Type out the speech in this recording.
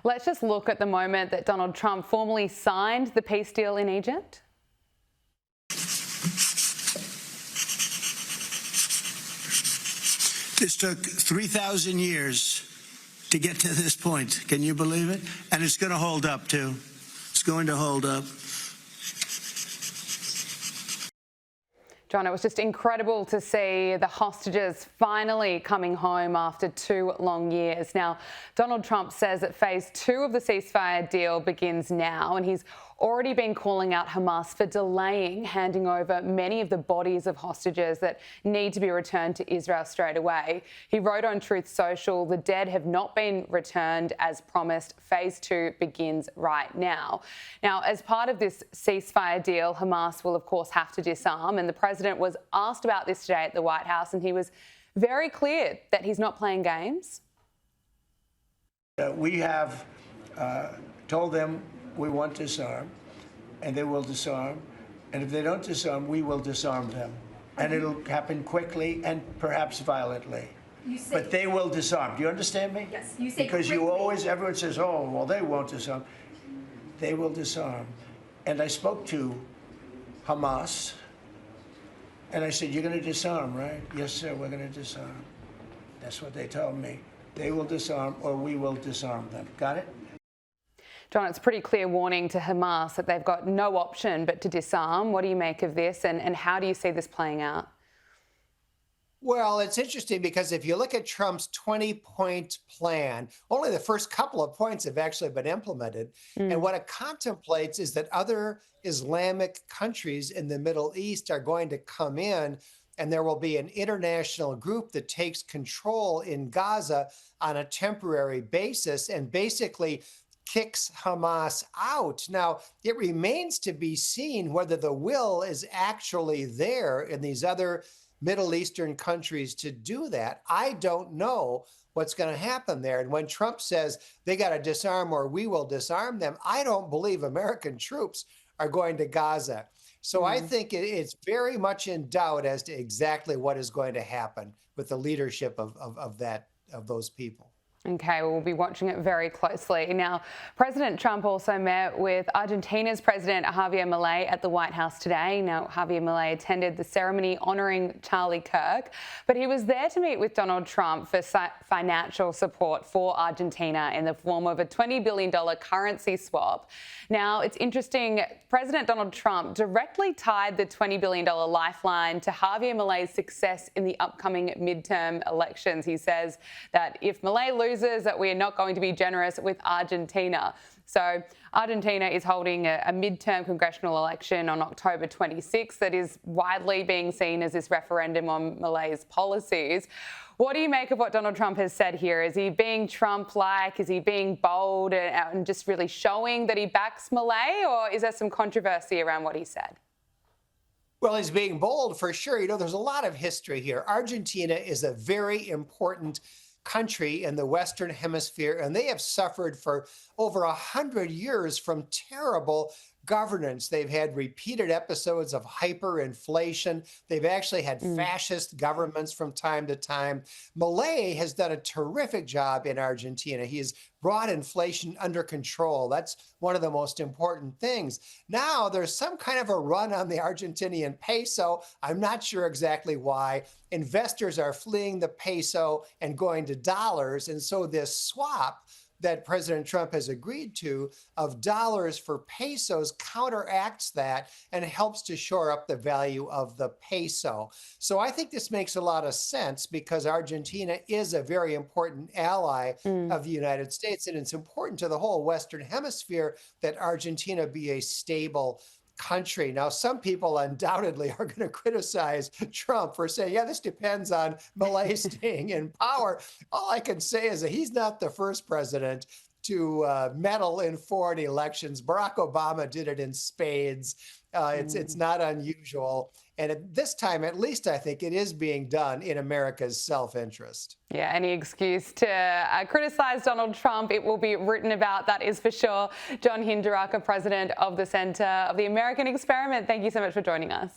Let's just look at the moment that Donald Trump formally signed the peace deal in Egypt. This took 3,000 years to get to this point. Can you believe it? And it's going to hold up, too. It's going to hold up. John, it was just incredible to see the hostages finally coming home after 2 long years. Now, Donald Trump says that phase 2 of the ceasefire deal begins now, and he's already been calling out Hamas for delaying handing over many of the bodies of hostages that need to be returned to Israel straight away. He wrote on Truth Social, "The dead have not been returned as promised. Phase 2 begins right now." Now, as part of this ceasefire deal, Hamas will, of course, have to disarm, and the president was asked about this today at the White House, and he was very clear that he's not playing games. We have told them we want to disarm, and they will disarm. And if they don't disarm, we will disarm them. And it'll happen quickly and perhaps violently. But they will disarm. Do you understand me? Yes, you say because quickly. you always, everyone says, oh, well, they won't disarm. They will disarm. And I spoke to Hamas, and I said, you're going to disarm, right? Yes, sir, we're going to disarm. That's what they told me. They will disarm, or we will disarm them. Got it? John, it's a pretty clear warning to Hamas that they've got no option but to disarm. What do you make of this, and how do you see this playing out? Well, it's interesting because if you look at Trump's 20-point plan, only the first couple of points have actually been implemented. And what it contemplates is that other Islamic countries in the Middle East are going to come in, and there will be an international group that takes control in Gaza on a temporary basis and basically kicks Hamas out. Now, it remains to be seen whether the will is actually there in these other Middle Eastern countries to do that. I don't know what's going to happen there. And when Trump says they got to disarm or we will disarm them, I don't believe American troops are going to Gaza. So I think it's very much in doubt as to exactly what is going to happen with the leadership of those people. Okay, we'll be watching it very closely. Now, President Trump also met with Argentina's President Javier Milei at the White House today. Now, Javier Milei attended the ceremony honouring Charlie Kirk, but he was there to meet with Donald Trump for financial support for Argentina in the form of a $20 billion currency swap. Now, it's interesting, President Donald Trump directly tied the $20 billion lifeline to Javier Milei's success in the upcoming midterm elections. He says that if Milei loses, that we are not going to be generous with Argentina. So Argentina is holding a midterm congressional election on October 26th that is widely being seen as this referendum on Milei's policies. What do you make of what Donald Trump has said here? Is he being Trump-like? Is he being bold and just really showing that he backs Milei, or is there some controversy around what he said? Well, he's being bold for sure. You know, there's a lot of history here. Argentina is a very important country in the Western Hemisphere, and they have suffered for over 100 years from terrible governance. They've had repeated episodes of hyperinflation. They've actually had fascist governments from time to time. Milei has done a terrific job in Argentina. He has brought inflation under control. That's one of the most important things. Now there's some kind of a run on the Argentinian peso. I'm not sure exactly why. Investors are fleeing the peso and going to dollars. And so this swap that President Trump has agreed to of dollars for pesos counteracts that and helps to shore up the value of the peso. So I think this makes a lot of sense because Argentina is a very important ally of the United States. And it's important to the whole Western Hemisphere that Argentina be a stable country. Now, some people undoubtedly are going to criticize Trump for saying, yeah, this depends on Milei staying in power. All I can say is that he's not the first president to meddle in foreign elections. Barack Obama did it in spades. It's not unusual. And at this time, at least, I think it is being done in America's self-interest. Yeah, any excuse to criticise Donald Trump, it will be written about, that is for sure. John Hinderaker, President of the Centre of the American Experiment, thank you so much for joining us.